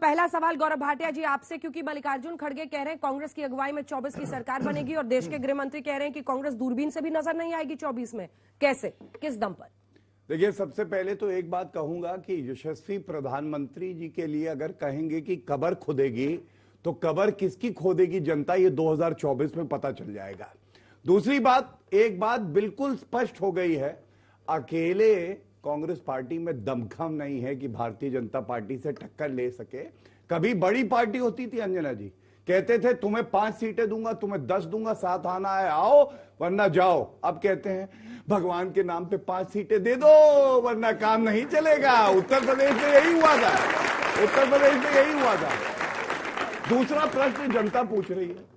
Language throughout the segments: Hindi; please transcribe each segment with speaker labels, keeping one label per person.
Speaker 1: पहला सवाल गौरव भाटिया जी आपसे, क्योंकि मल्लिकार्जुन खड़गे कह रहे हैं कांग्रेस की अगुवाई में 24 की सरकार बनेगी और देश के गृह मंत्री कह रहे हैं कि कांग्रेस दूरबीन से भी नजर नहीं आएगी 24 में। कैसे, किस दम पर?
Speaker 2: देखिए, सबसे पहले तो एक बात कहूंगा कि यशस्वी प्रधानमंत्री जी के लिए अगर कहेंगे कि कब्र खुदेगी तो कब्र किसकी खोदेगी जनता, ये 2024 में पता चल जाएगा। दूसरी बात, एक बात बिल्कुल स्पष्ट हो गई है, अकेले कांग्रेस पार्टी में दमखम नहीं है कि भारतीय जनता पार्टी से टक्कर ले सके। कभी बड़ी पार्टी होती थी अंजना जी, कहते थे तुम्हें 5 सीटें दूंगा, तुम्हें 10 दूंगा, साथ आना है आओ वरना जाओ। अब कहते हैं भगवान के नाम पे 5 सीटें दे दो वरना काम नहीं चलेगा। उत्तर प्रदेश में यही हुआ था, उत्तर प्रदेश में यही हुआ था। दूसरा प्रश्न जनता पूछ रही है,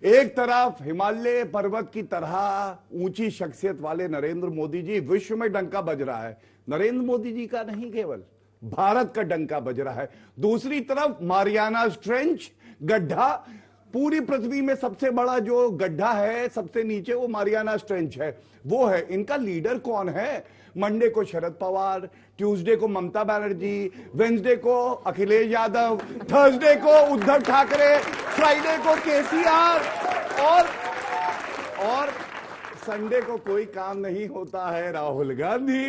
Speaker 2: एक तरफ हिमालय पर्वत की तरह ऊंची शख्सियत वाले नरेंद्र मोदी जी, विश्व में डंका बज रहा है, नरेंद्र मोदी जी का नहीं केवल भारत का डंका बज रहा है। दूसरी तरफ मारियाना ट्रेंच गड्ढा, पूरी पृथ्वी में सबसे बड़ा जो गड्ढा है सबसे नीचे वो मारियाना ट्रेंच है, वो है। इनका लीडर कौन है? मंडे को शरद पवार, ट्यूसडे को ममता बनर्जी, वेंसडे को अखिलेश यादव, थर्सडे को उद्धव ठाकरे, फ्राइडे को केसीआर और संडे को कोई काम नहीं होता है राहुल गांधी।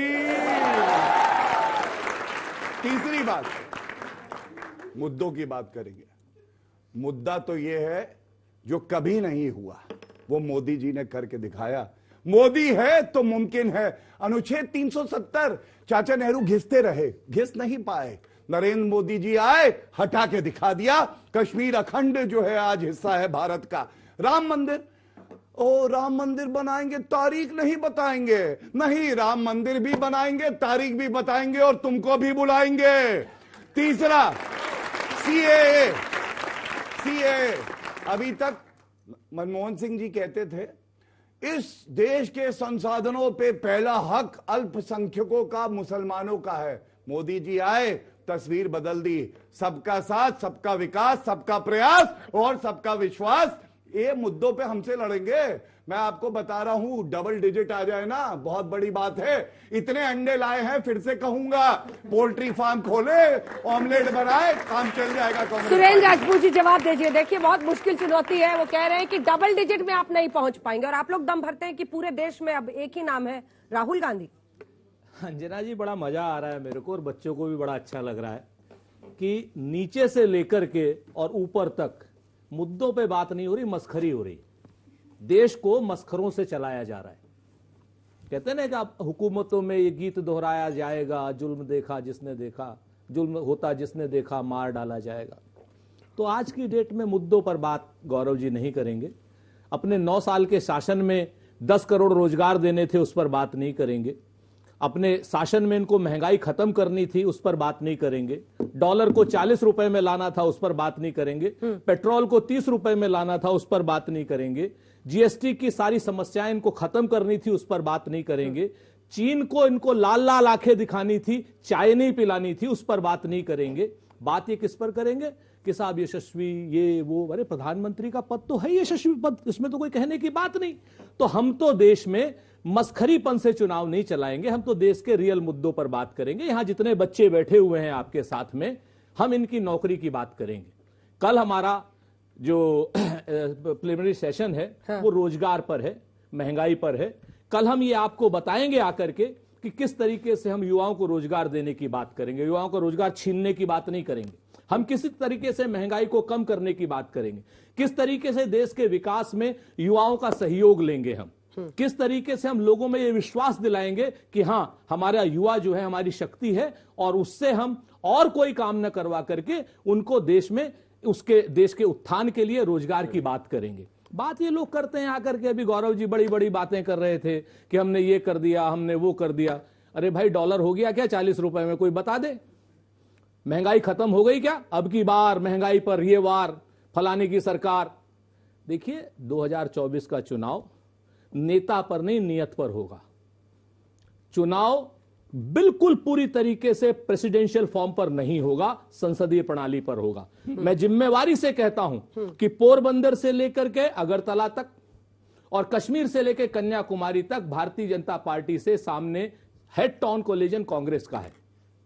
Speaker 2: तीसरी बात, मुद्दों की बात करेंगे। मुद्दा तो यह है जो कभी नहीं हुआ वो मोदी जी ने करके दिखाया। मोदी है तो मुमकिन है। अनुच्छेद 370 चाचा नेहरू घिसते रहे, घिस नहीं पाए। नरेंद्र मोदी जी आए, हटा के दिखा दिया। कश्मीर अखंड जो है आज हिस्सा है भारत का। राम मंदिर, ओ राम मंदिर बनाएंगे, तारीख नहीं बताएंगे। नहीं, राम मंदिर भी बनाएंगे, तारीख भी बताएंगे और तुमको भी बुलाएंगे। तीसरा, सीएए। अभी तक मनमोहन सिंह जी कहते थे इस देश के संसाधनों पे पहला हक अल्पसंख्यकों का, मुसलमानों का है। मोदी जी आए, तस्वीर बदल दी। सबका साथ, सबका विकास, सबका प्रयास और सबका विश्वास। ये मुद्दों पे हमसे लड़ेंगे। मैं आपको बता रहा हूं, डबल डिजिट आ जाए ना बहुत बड़ी बात है। इतने अंडे लाए हैं, फिर से कहूंगा पोल्ट्री फार्म खोले, ऑमलेट बनाए, काम चल जाएगा।
Speaker 1: सुरेंद्र राजपूत जी जवाब दीजिए। देखिए, बहुत मुश्किल चुनौती है। वो कह रहे हैं कि डबल डिजिट में आप नहीं पहुंच पाएंगे और आप लोग दम भरते हैं कि पूरे देश में अब एक ही नाम है, राहुल गांधी।
Speaker 3: अंजना जी, बड़ा मजा आ रहा है मेरे को और बच्चों को भी बड़ा अच्छा लग रहा है कि नीचे से लेकर के और ऊपर तक मुद्दों पे बात नहीं हो रही, मस्खरी हो रही। देश को मस्खरों से चलाया जा रहा है। कहते हैं ना कि आप हुकूमतों में ये गीत दोहराया जाएगा, जुल्म देखा जिसने देखा, जुल्म होता जिसने देखा, मार डाला जाएगा। तो आज की डेट में मुद्दों पर बात गौरव जी नहीं करेंगे। अपने 9 साल के शासन में 10 करोड़ रोजगार देने थे, उस पर बात नहीं करेंगे। अपने शासन में इनको महंगाई खत्म करनी थी, उस पर बात नहीं करेंगे। डॉलर को 40 रुपए में लाना था, उस पर बात नहीं करेंगे। पेट्रोल को 30 रुपए में लाना था, उस पर बात नहीं करेंगे। जीएसटी की सारी समस्याएं इनको खत्म करनी थी, उस पर बात नहीं करेंगे। चीन को इनको लाल लाल आंखें दिखानी थी, चाय नहीं पिलानी थी, उस पर बात नहीं करेंगे। बात ये किस पर करेंगे कि साहब यशस्वी ये वो, अरे प्रधानमंत्री का पद तो है यशस्वी पद, इसमें तो कोई कहने की बात नहीं। तो हम तो देश में मस्खरीपन से चुनाव नहीं चलाएंगे, हम तो देश के रियल मुद्दों पर बात करेंगे। यहां जितने बच्चे बैठे हुए हैं आपके साथ में, हम इनकी नौकरी की बात करेंगे। कल हमारा जो प्रीलिमिनरी सेशन है वो रोजगार पर है, महंगाई पर है। कल हम ये आपको बताएंगे आकर के कि किस तरीके से हम युवाओं को रोजगार देने की बात करेंगे। युवाओं को रोजगार छीनने की बात नहीं करेंगे। हम किसी तरीके से महंगाई को कम करने की बात करेंगे। किस तरीके से देश के विकास में युवाओं का सहयोग लेंगे हम, किस तरीके से हम लोगों में ये विश्वास दिलाएंगे कि हां, हमारा युवा जो है हमारी शक्ति है और उससे हम और कोई काम न करवा करके उनको देश में, उसके देश के उत्थान के लिए रोजगार की बात करेंगे। बात ये लोग करते हैं आकर के, अभी गौरव जी बड़ी बड़ी बातें कर रहे थे कि हमने ये कर दिया, हमने वो कर दिया। अरे भाई, डॉलर हो गया क्या 40 रुपए में? कोई बता दे। महंगाई खत्म हो गई क्या? अब की बार महंगाई पर ये वार, फलाने की सरकार। देखिए, 2024 का चुनाव नेता पर नहीं, नियत पर होगा। चुनाव बिल्कुल पूरी तरीके से प्रेसिडेंशियल फॉर्म पर नहीं होगा, संसदीय प्रणाली पर होगा। मैं जिम्मेवारी से कहता हूं कि पोरबंदर से लेकर के अगरतला तक और कश्मीर से लेकर कन्याकुमारी तक भारतीय जनता पार्टी से सामने हेड टू कोलिजन कांग्रेस का है।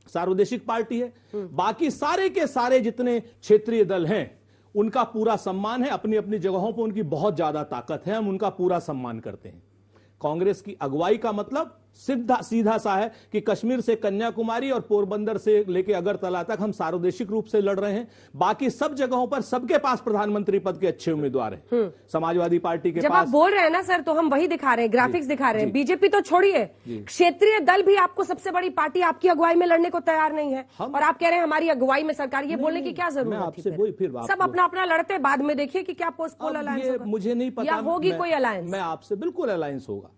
Speaker 3: सर्वदेशिक पार्टी है। बाकी सारे के सारे जितने क्षेत्रीय दल हैं उनका पूरा सम्मान है, अपनी अपनी जगहों पर उनकी बहुत ज्यादा ताकत है, हम उनका पूरा सम्मान करते हैं। कांग्रेस की अगुवाई का मतलब सीधा सा है कि कश्मीर से कन्याकुमारी और पोरबंदर से लेकर अगरतला तक हम सार्वदेशिक रूप से लड़ रहे हैं। बाकी सब जगहों पर सबके पास प्रधानमंत्री पद के अच्छे उम्मीदवार हैं। समाजवादी पार्टी के
Speaker 1: जब
Speaker 3: पास,
Speaker 1: आप बोल रहे हैं ना सर, तो हम वही दिखा रहे हैं, ग्राफिक्स दिखा रहे हैं। बीजेपी तो छोड़िए, क्षेत्रीय दल भी आपको सबसे बड़ी पार्टी आपकी अगुवाई में लड़ने को तैयार नहीं है, और आप कह रहे हैं हमारी अगुवाई में सरकार। ये बोलने की क्या जरूरत है?
Speaker 3: आपसे वही फिर
Speaker 1: सब अपना अपना लड़ते, बाद में देखिए कि क्या पोस्ट पोल अलायंस होगा।
Speaker 3: मुझे नहीं पता,
Speaker 1: या होगी कोई अलायंस।
Speaker 3: मैं आपसे बिल्कुल अलायंस होगा,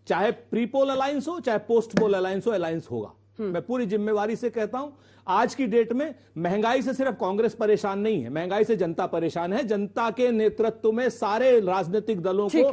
Speaker 3: चाहे प्री पोल अलायंस हो चाहे पोस्ट पोल अलायंस हो, अलायंस होगा। मैं पूरी जिम्मेवारी से कहता हूं, आज की डेट में महंगाई से सिर्फ कांग्रेस परेशान नहीं है, महंगाई से जनता परेशान है। जनता के नेतृत्व में सारे राजनीतिक दलों को